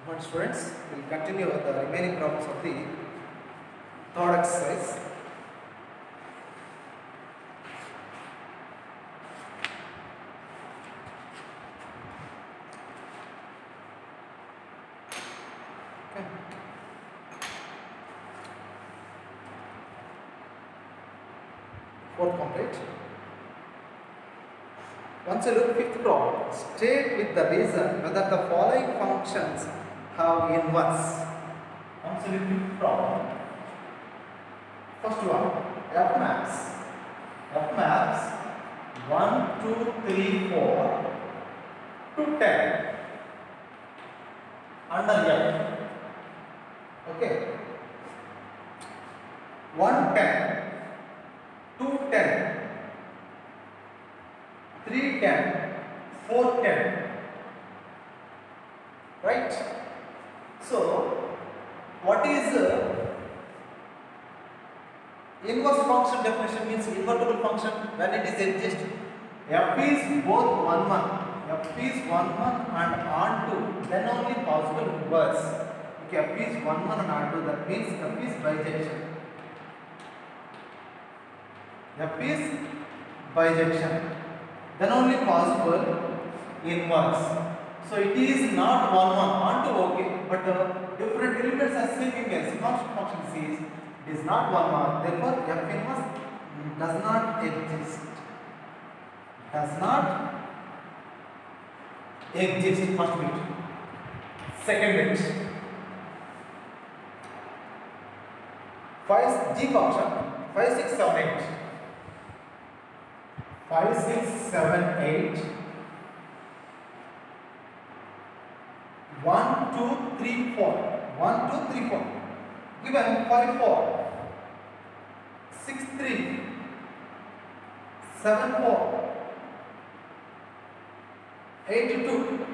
Good students, we will continue the remaining problems of the third exercise. Okay. Fourth complete. Once you look fifth problem, state with the reason whether the following functions have inverse. Once you look fifth problem. First one, F maps. F maps 1, 2, 3, 4 to 10 under F. Okay. 110, 210, 310, 410. Right? So, what is inverse function definition? Means invertible function when it is exist. F is both 1, 1. F is 1, 1 and onto, then only possible inverse. Okay, F is 1, 1 and onto, that means F is bijection. F is bijection. Then only possible inverse. So it is not 1, 1 onto, okay, but different elements are same image. Constant function says it is not 1, 1. Therefore, F inverse does not exist. Does not exist. First bit. Second bit. 5 G function 5, 6, 7, 8. 5, 6, 7, 8. 1, 2, 3, 4. 1, 2, 3, 4. Given 5, 4. 6, 3. 7, 4. 8, 2.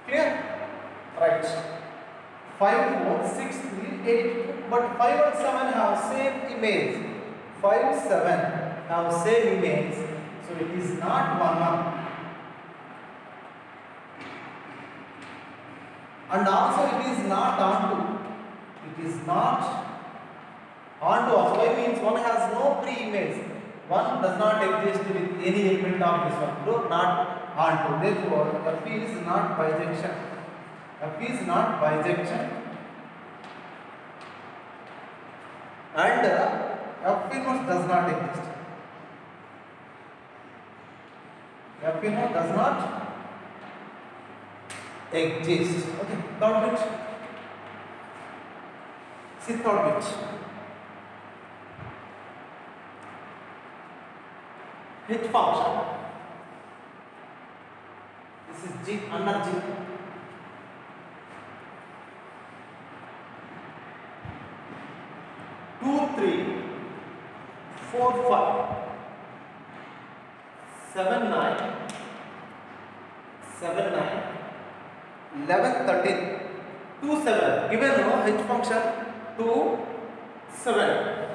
Clear? Right. 5, 4, 6, 3, 8, 2. But 5 and 7 have same image. 5, 7 have same image. So it is not 1, 1. And also it is not onto. It is not onto also. Why means one has no pre-image. One does not exist with any element of this one. So not onto. Therefore, F is not bijection. F is not bijection. And F inverse does not exist. F inverse does not exist. Okay, third bit. See third bit. H function. This is G under G. 2, 3, 4, 5, 7, 9, 7, 9, 11, 13, 2, 7. Given no H function 2, 7,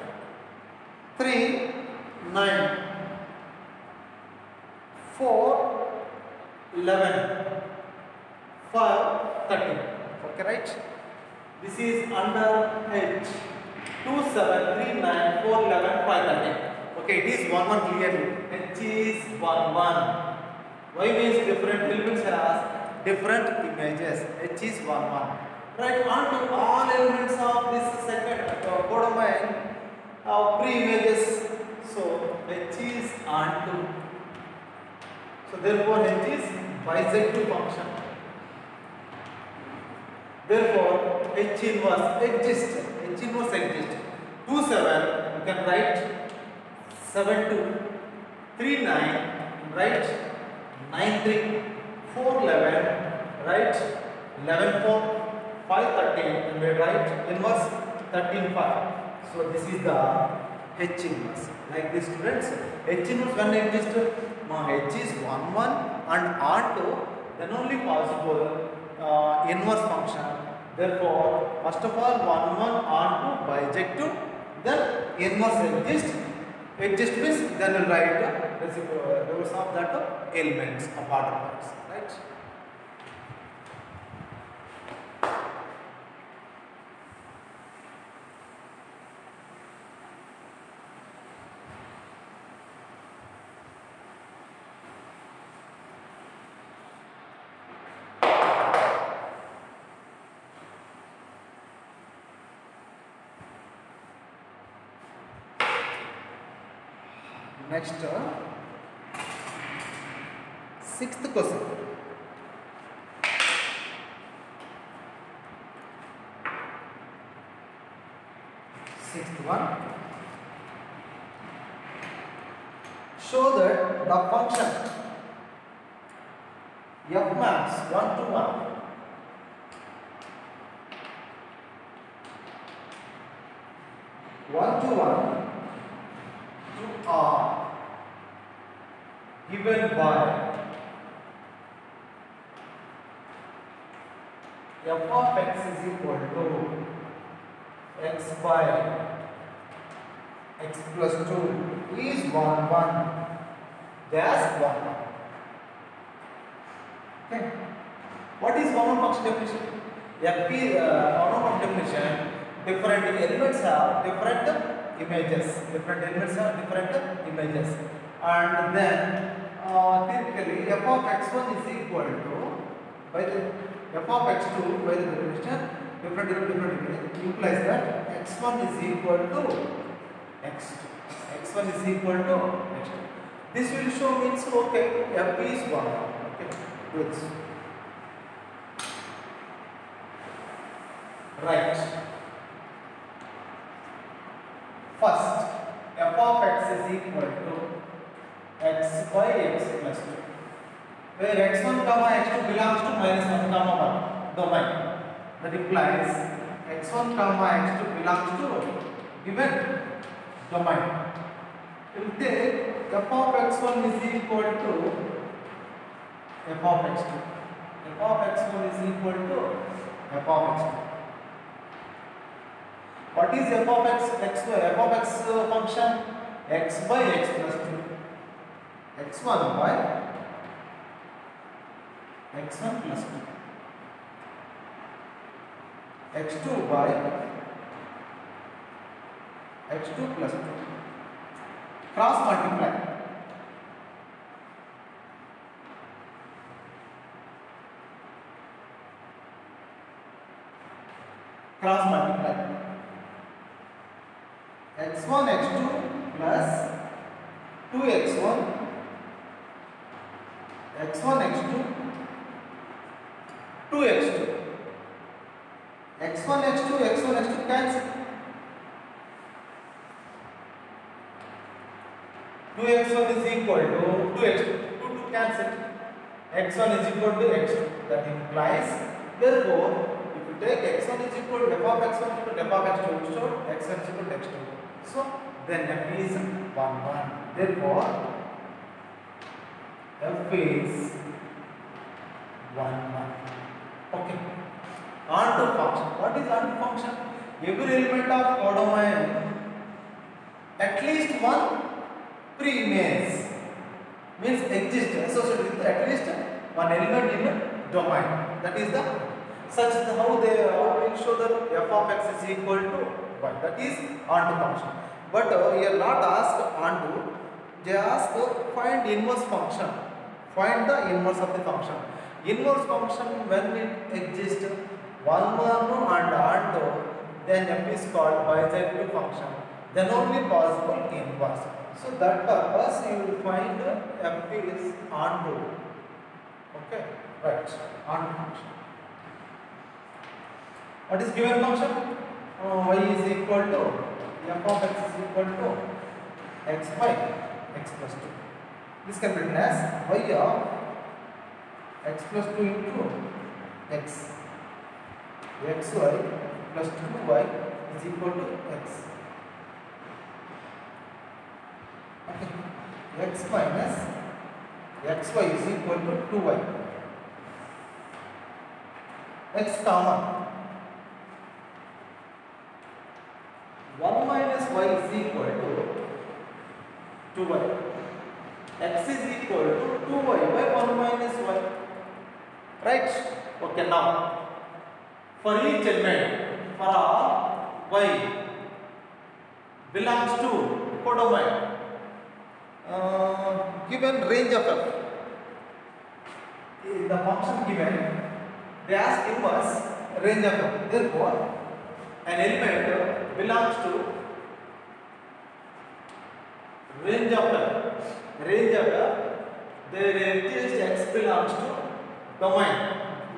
3, 9, 4, 11, 5, 13. Okay, right? This is under H. 2, 7, 3, 9, 4, 11, 5, 13. Okay, it is 1, 1 clearly. H is 1, 1. Why means different elements has different images. H is 1, 1. Right, onto all elements of this second codomain pre-images. So H is onto. So therefore H is bisective function. Therefore H inverse exists. H inverse exists. 2, 7, you can write 7, 2, 3, 9, write 9, 3, 4, 11, write 11, 4, 5, 13, and we write inverse 13, 5. So this is the H inverse. Like this, students, H inverse when exists, H is 1, 1 and onto, then only possible inverse function. Therefore, first of all, 1, 1 onto bijective, then inverse exists. Exist means then we'll write the reverse of that elements of order parts. Right? Next, sixth question. Sixth one. Show that the function f maps 1 to 1 1 to 1 to R given by f of x is equal to x by x plus 2 is 1 1 just 1 1. Okay. What is one function definition? F is one function definition. Different elements have different images. Different elements have different images. And then typically f of x1 is equal to by the f of x2 by the definition different image implies that x1 is equal to x2. x1 is equal to x2. This will show means okay f is 1. Okay. Good. Right. First, f of x is equal to x by x plus 2, where x1 comma x2 belongs to minus 1 comma 1 domain. That implies x1 comma x2 belongs to given domain. We'll take f of x1 is equal to f of x2. f of x1 is equal to f of x2. What is f of x? F of x function x by x plus 2. x1 by x1 plus 2. x2 by x2 plus 2. Cross multiply. Cross multiply. x1 x2 plus 2x1 x1 x2 2x2 x1 x2 x1 x2 cancel. 2x1 is equal to 2x2 2 cancel. x1 is equal to x2. That implies therefore if you take x1 is equal to f of x1 equal to f of x2, so x1 is equal to x2. So then f is 1 1. Therefore f is 1 1. Okay. On to function. What is on to function? Every element of codomain at least one pre-image means exist associated with at least one element in a domain. That is the such how they will show that f of x is equal to 1. That is onto function. But we are not asked onto. They ask find inverse function. Find the inverse of the function. Inverse function when it exists one and onto, then f is called bijective function. Then only possible inverse. So that purpose you will find f is onto. Okay, right, onto function. What is given function? Y is equal to f of x is equal to x by x plus 2. This can be written as y of x plus 2 into x. xy plus 2y is equal to x. Okay. X minus xy is equal to 2y. X common. 1 minus y is equal to 2y. X is equal to 2y by 1 minus y. Right? Okay, now for each element, for all y belongs to codomain, given range of f. The function given, they ask inverse range of f. Therefore, an element belongs to range of f. range of their edges x belongs to domain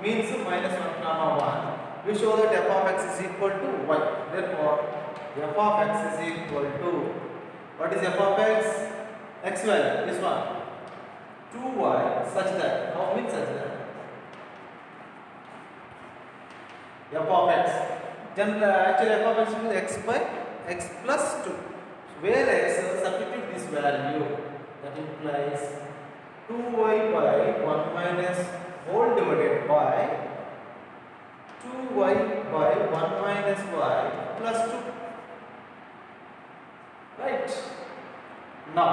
means minus 1 comma 1. We show that f of x is equal to y. Therefore, f of x is equal to, what is f of x? X value, this one, 2y such that, how means such that f of x, actually f of x is x by x plus 2, where x substitute this value, that implies 2y by 1 minus whole divided by 2y by 1 minus y plus 2. Right? Now,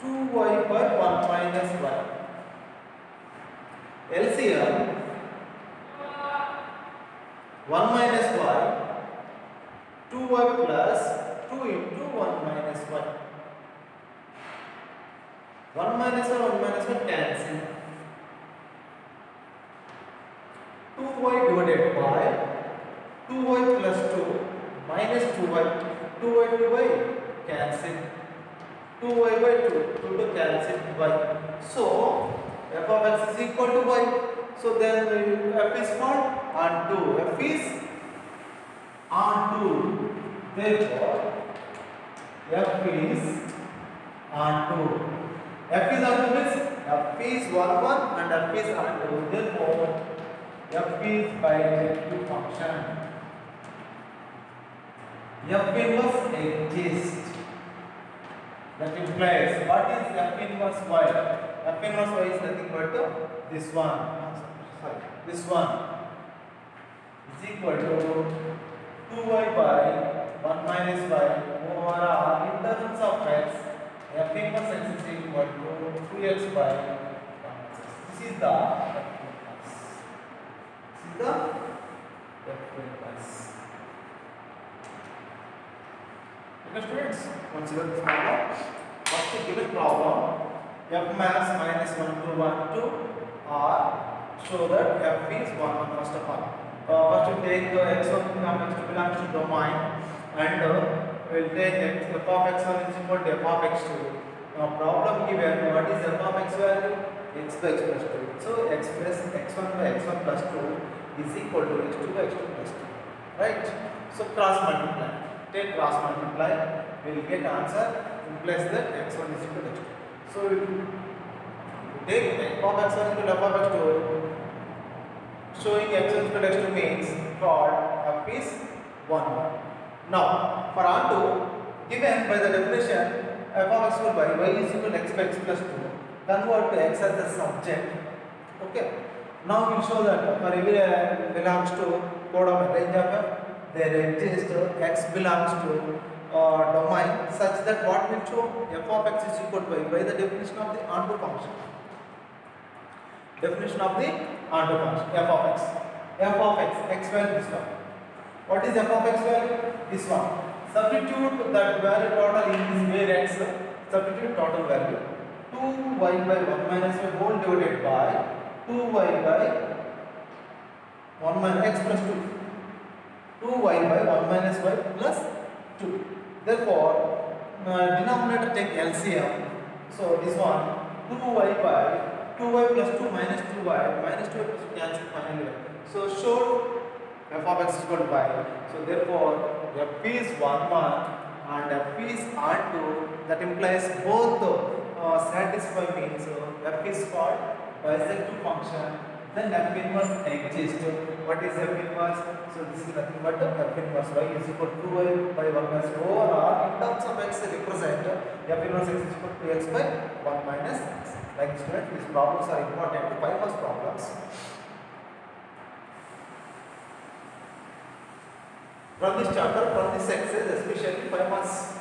2y by 1 minus y. LCM 1 minus y, 2y plus 2 into 1 minus y. 1 minus y, 1 minus y cancel. 2y divided by 2y plus 2 minus 2y. 2y to y cancel. 2y by 2, 2 to cancel y. So, f of x is equal to y. So then f is called onto. F is onto. Therefore, f is onto. F is onto means f is 1 1 and f is onto. Therefore, f is bijective function. F inverse exists. That implies, what is f inverse y? F inverse y is nothing but this one. Sorry, this one is equal to 2y by 1 minus y over r in terms of x. F inverse x is equal to 2x by 1. This is the f inverse. This is the f inverse. Okay, students, consider this problem. First given problem, f max minus 1 to 1 to r, show that f is 1 1 first of all. First we take x1 belongs to domain, and we'll take f of x1 is equal to f of x2. Now problem given, what is f of x value? X by x plus 2. So x plus x1 by x1 plus 2 is equal to x2 by x2 plus 2. Right? So cross multiply. Take cross multiply, we will get answer, implies that x1 is equal to x2. So we take f of x1 equal to f of x2, showing x1 equal to x2 means called f is 1. Now for onto, given by the definition f of x equal by y is equal to x by x plus 2, convert to x as the subject. Okay. Now we will show that for every belongs to codomain range of f, there exists x belongs to domain such that what will show f of x is equal to y by the definition of the onto function. Definition of the onto function, f of x. F of x, x value this one. What is f of x value? This one. Substitute that value total in this where x, substitute total value 2y by 1 minus y whole divided by 2y by 1 minus x plus 2. 2y by 1 minus y plus 2. Therefore, denominator take LCM. So this one 2y by 2y plus 2 minus 2y minus 2y plus 2 cancel finally. So show f of x is equal to y. So therefore, f is 1 1 and f is onto. That implies both satisfy means f is called bisective function. Then f inverse exists. What is f inverse? So this is nothing but f inverse y is equal to 2y by 1 minus over r. In terms of x represent f inverse x is equal to x by 1 minus x. Like students, these problems are important. 5 marks problems. From this chapter, from this exercise, especially 5 marks.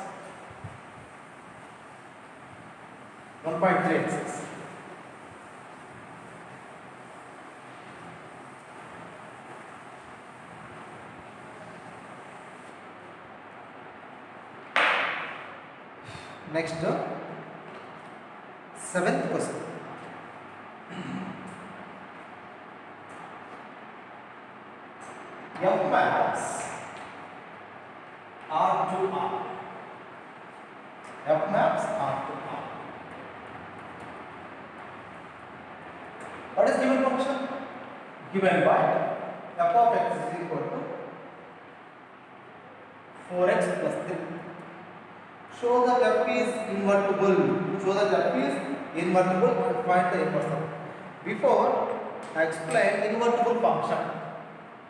1.3 exercise. Next, 7th question. F max R to R F maps R to R. What is given function? Given by f of x is equal to 4x plus 3. Show that f is invertible. Show that f is invertible and find the inverse of it. Before I explain invertible function.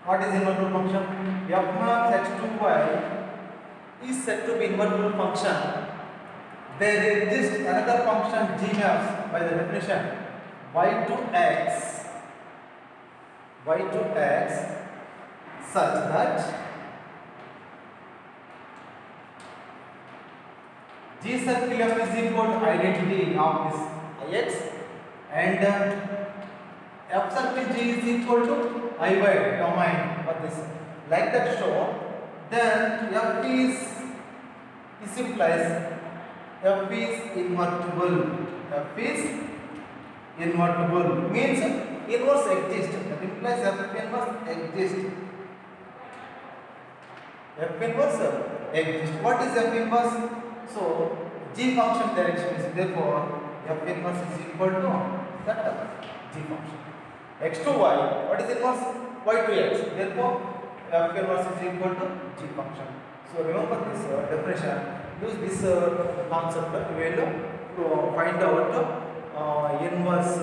What is invertible function? F maps x to y is said to be invertible function. There exists another function g maps by the definition y to x such that g circle f is equal to identity of this ix and f circle g is equal to I by domain of this. Like that show, then f is implies f is invertible. F is invertible means inverse exists. That implies f inverse exists. F inverse exists. What is f inverse? So g function direction is therefore f inverse is equal to that g function. X to y, what is inverse? Y to x. Therefore f inverse is equal to g function. So remember this definition. Use this concept. We will find out inverse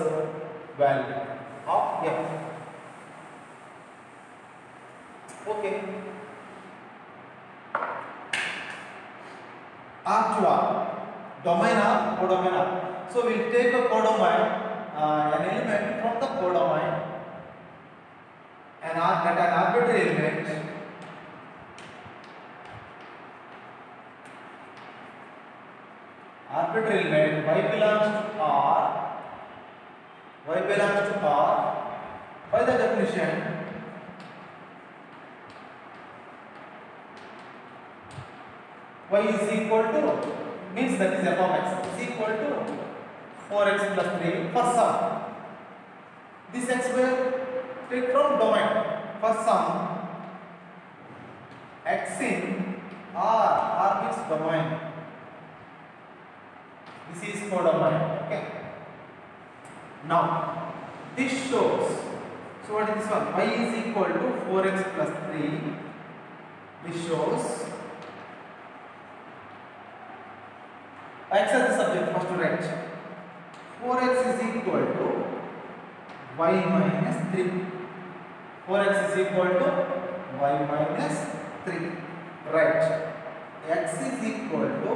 value of f. Okay. R to R, domain R, codomain R. So we will take a codomain, an element from the codomain, an arbitrary element. Arbitrary element y belongs to R. Y belongs to R. By the definition, y is equal to means that is f of x is equal to 4x plus 3 for some. This x will take from domain for some x in R means domain. This is codomain. Okay. Now this shows. So what is this one? Y is equal to 4x plus 3. This shows x as the subject. First to write 4x is equal to y minus 3. 4x is equal to y minus 3. Right. X is equal to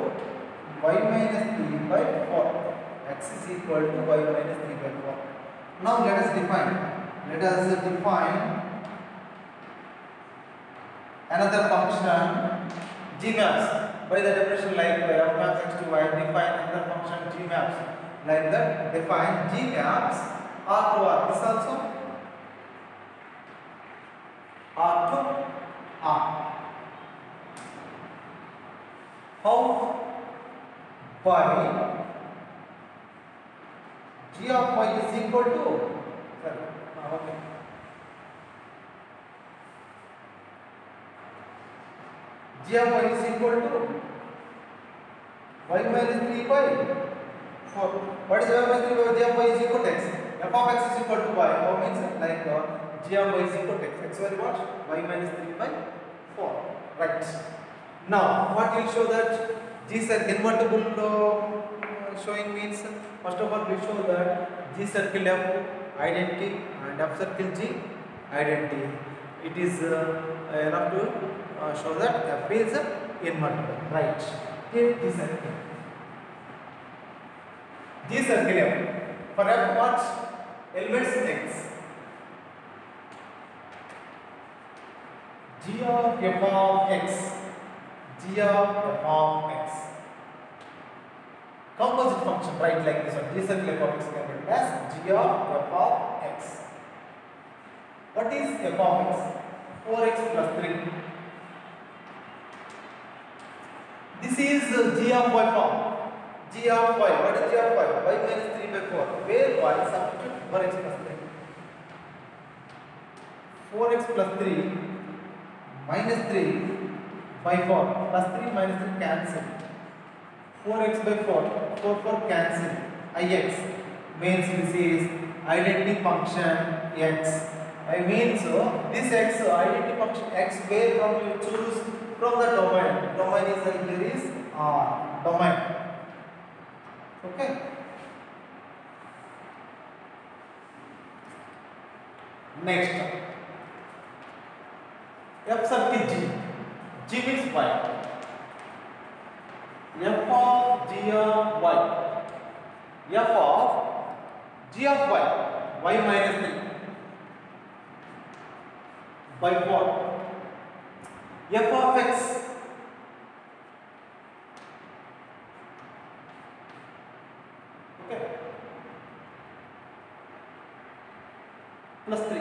y minus 3 by 4. X is equal to y minus 3 by 4. Now let us define another function g maps. By the definition like f maps x to y, define another function g maps. Like that, define g maps R to R. This also R to R. How? By g of y is equal to okay. G of y is equal to y minus 3 by 4. What is y minus 3 by g of y is equal to x? F of x is equal to y. How means like g of y is equal to x. X very what? Y minus 3 by 4. Right. Now what will show that g circle invertible showing means first of all we show that g circle f identity and f circle g identity. It is enough to show that f is invertible. Right. Take g circle. G circle f. For f what? Elements x. G of f of x. G of f of x. Composite function, right, like this one. G circle f of x can be written as g of f of x. What is f of x? 4x plus 3. This is g of y form. G of y. What is g of y? Y minus 3 by 4. Where y substitute 4x plus 3. 4x plus 3 minus 3 by 4 plus 3 minus 3 cancel. 4x by 4, 4 cancel, ix means this is identity function x. I mean so this x identity function x where from you choose from the domain. Domain is here is R domain. Okay. Next, f circle g. G means y. F of g of y. F of g of y minus 3 by what? F of x okay plus 3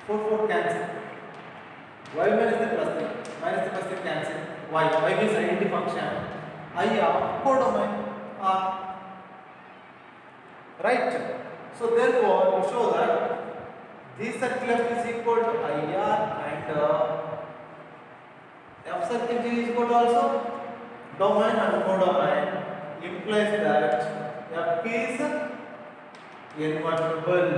4 cancel y minus 3 plus 3 minus 3 plus 3 cancel y means identity function I of codomain R, right? So therefore we show that this circle f is equal to IR and f circle G is equal to also domain and codomain implies that f is invertible.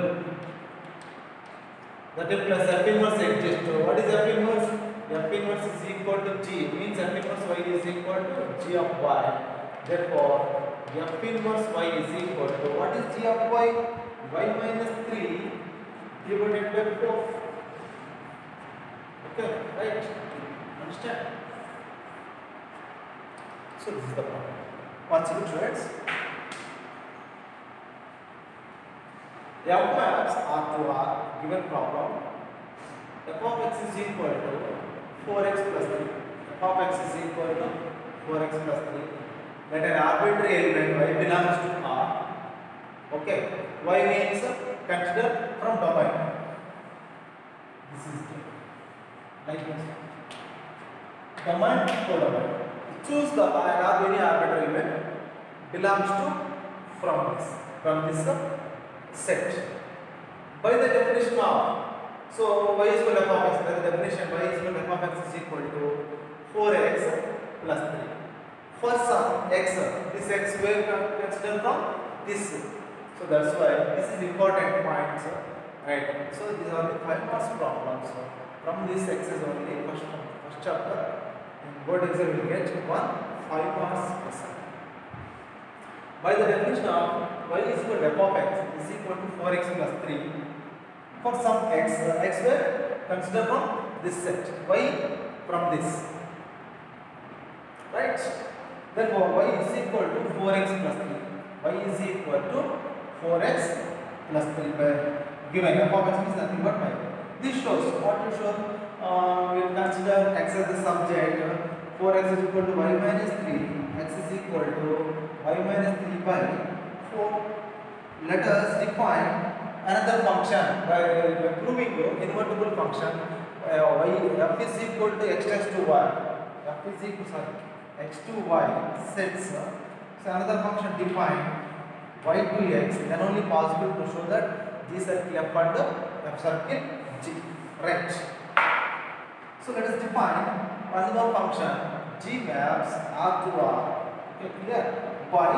That implies f inverse exists. What is f inverse? F inverse is equal to G means f inverse y is equal to G of y. Therefore f inverse y is equal to what is G of y? Y minus 3 divided by 4. Okay, right? Understand? So this is the problem. Once again, students, f maps R to R given problem. F of x is equal to 4x plus 3. F of x is equal to 4x plus 3. Let an arbitrary element y belongs to R. Okay, y means consider from domain. This is like this. Domain codomain. Choose the any arbitrary element belongs to from this set. By the definition of so y is equal to f of x. By the definition y is equal to f of x is equal to 4x plus 3. For some x, this x we consider from this. So that's why this is important point, right? So these are the 5 marks problems. From this exercise only first chapter in board exam will get 5 marks question. By the definition of y is equal to f of x is equal to 4x plus 3. For some x, x were consider from this set, y from this, right? Therefore y is equal to 4x plus 3. Y is equal to 4x plus 3 by given f of x is nothing but y. This shows what you show. We will consider x as the subject. 4x is equal to y minus 3. X is equal to y minus 3 by 4. Let us define another function by proving invertible function. F is equal to x to y. F is equal x to y sets. So another function defined y to x. Then only possible to show that G circle f and f circle G. Right. So let us define another function G maps R to R. Okay, clear? By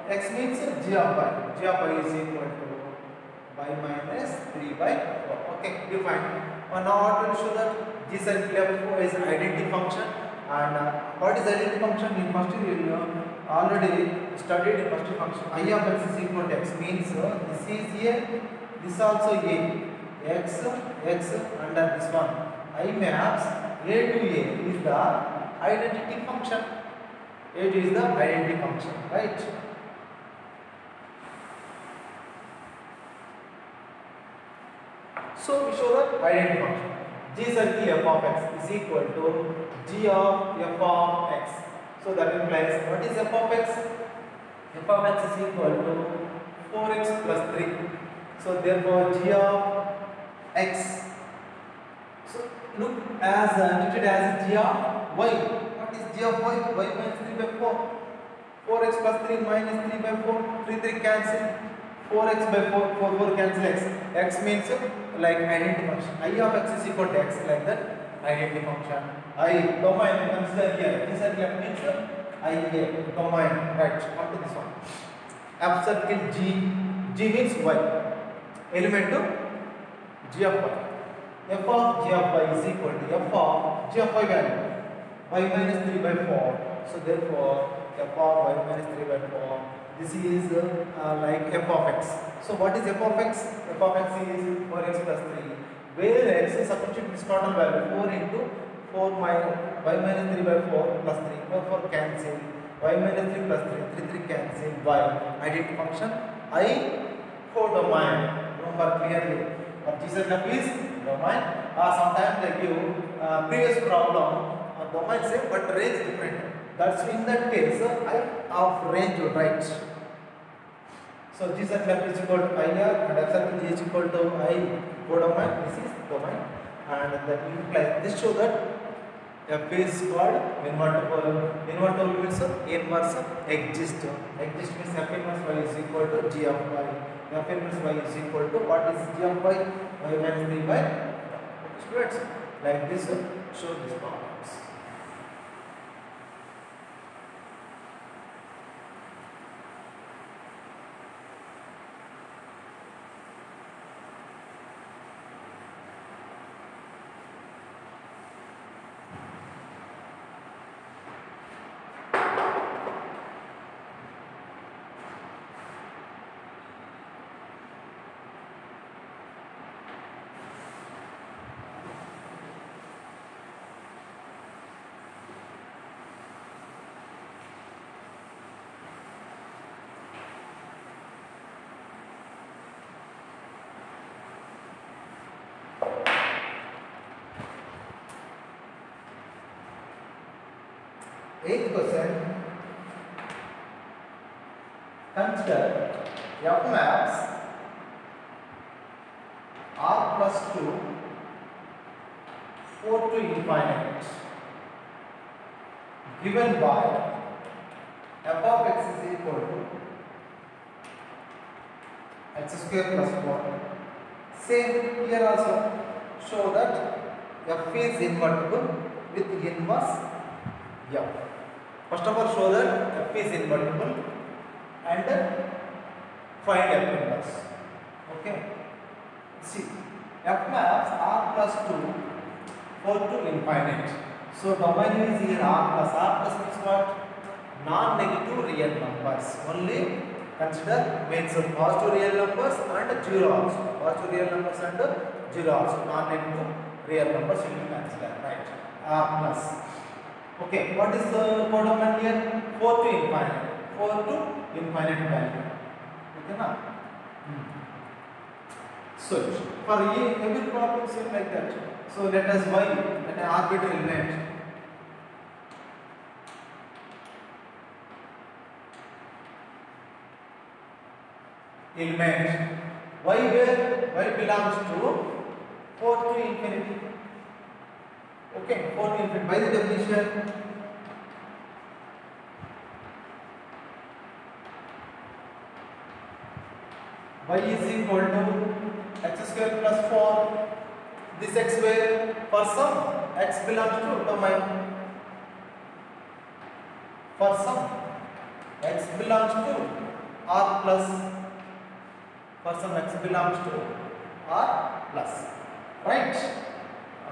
x means G of y. G of y is equal to y minus 3 by 4. Okay, define. Now what will show that G circle f is identity function. And what is identity function? In first we already studied in first function. I of x is equal to x means this is a, this also a, x under this one. I maps a to a is the identity function. A is the identity function, right? So we show the identity function. G circle f of x is equal to g of f of x. So that implies what is f of x? F of x is equal to 4x plus 3. So therefore g of x. So look as treated as g of y. What is g of y? Y minus 3 by 4. 4x plus 3 minus 3 by 4. 3 cancel. 4x by 4 cancel x. X means like identity function. I of x is equal to x like that. identity function. I domain consider here. This circle means I domain. Right. Up to this one. F circle G. G means y. Element to G of y. F of G of y is equal to F of G of y value. Y minus 3 by 4. So therefore, F of y minus 3 by 4. This is like f of x. So what is f of x? F of x is 4x plus 3. Where x is substitute this total value 4 into 4 minus y minus 3 by 4 plus 3. 4 cancel. Y minus 3 plus 3. 3 cancel. Y. Identity function. I for domain. Remember clearly. But this is domain. Sometimes they give previous problem. Domain same but range different. That's in that case I of range right. So G circle is equal to IR and F circle is equal to I codomain. This is domain and that implies this show that F is called invertible. Invertible means inverse exist. Exist means F inverse y is equal to G of y. F inverse y is equal to what is G of y? Y minus 3 by students. Like this show this problems. Eighth question. Consider F maps R plus 2 4 to infinite given by f of x is equal to x square plus 4. Same here also show that f is invertible with inverse f. First of all, show that f is invertible and find f inverse. Okay. See, f maps R plus 2 4 to infinite. So domain is here R plus means what? Non-negative real numbers. Only consider means positive real numbers and zero also. Positive real numbers and zero also. Non-negative real numbers you will consider, right? R plus. Okay, what is the codomain here? 4 to infinite. 4 to infinite value. Okay, na? So, for every problem same like that. So, let us y an arbitrary element. Element y where y belongs to 4 to infinity. Okay, 4 to infinity. By the definition, y is equal to x square plus 4. This x where for some x belongs to domain. For some x belongs to R plus. For some x belongs to R plus. Right?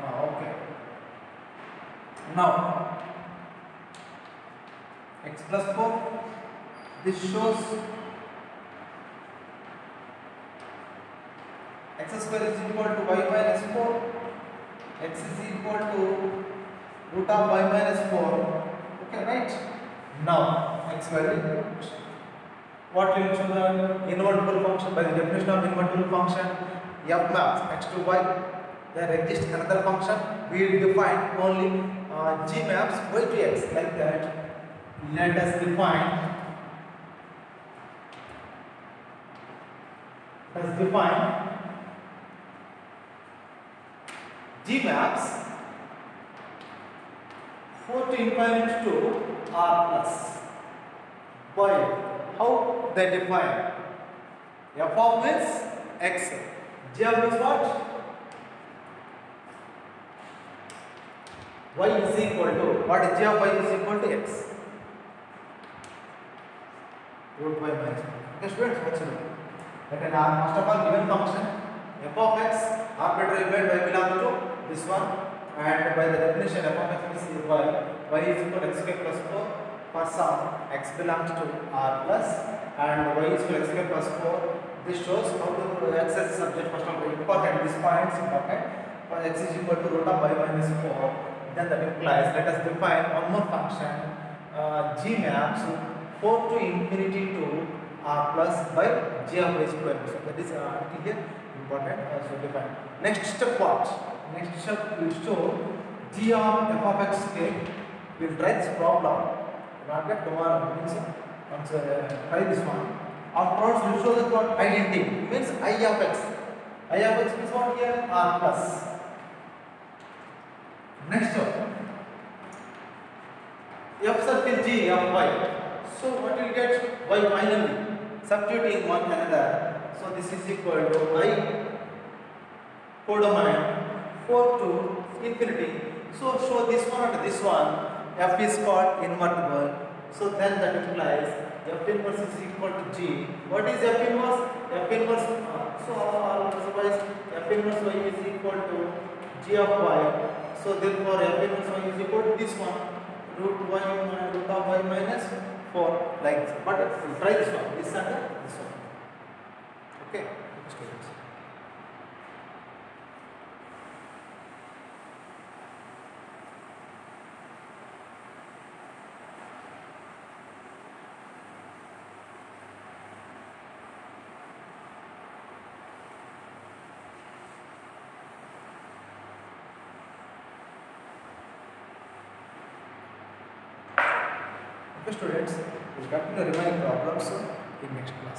Okay. Now x plus 4. This shows x square is equal to y minus 4. X is equal to root of y minus 4. Okay, right? Now x value. What will show the invertible function? By the definition of invertible function, f maps x to y. There exists another function. We will define only g maps y to x like that. Let us define. Let's define g maps 4 to infinite to R plus. Why? How they define? F of means x. G of means what? y is equal to what is g of y is equal to x root y minus 1. Okay students, what's it? Let an first of all given function f of x arbitrary made y belongs to this one, and by the definition f of x is y is equal to x square plus 4 for some x belongs to r plus and y is equal to x square plus 4. This shows how to access subject. First of all, important, this point is important. For x is equal to root of y minus 4, then that implies, let us define one more function, g maps 4 to infinity to r plus by g of y square. So that is here important, so define. Next step what? Next step will show g of f of x will try this problem. Not get tomorrow, means once try this one. Afterwards we show that what identity means I of x. I of x means what here? R plus. Next one, f circle g of y. So what will get y finally? Substituting one another. So this is equal to I codomain 4 to infinity. So show this one and this one. F is called invertible. So then that implies F inverse is equal to G. What is F inverse? F inverse, otherwise F inverse y is equal to G of y. So therefore F inverse y is equal to this one, root of y minus 4, like this. But we'll try this one, this and this one. Okay, students. Okay students, we'll continue remaining problems in next class.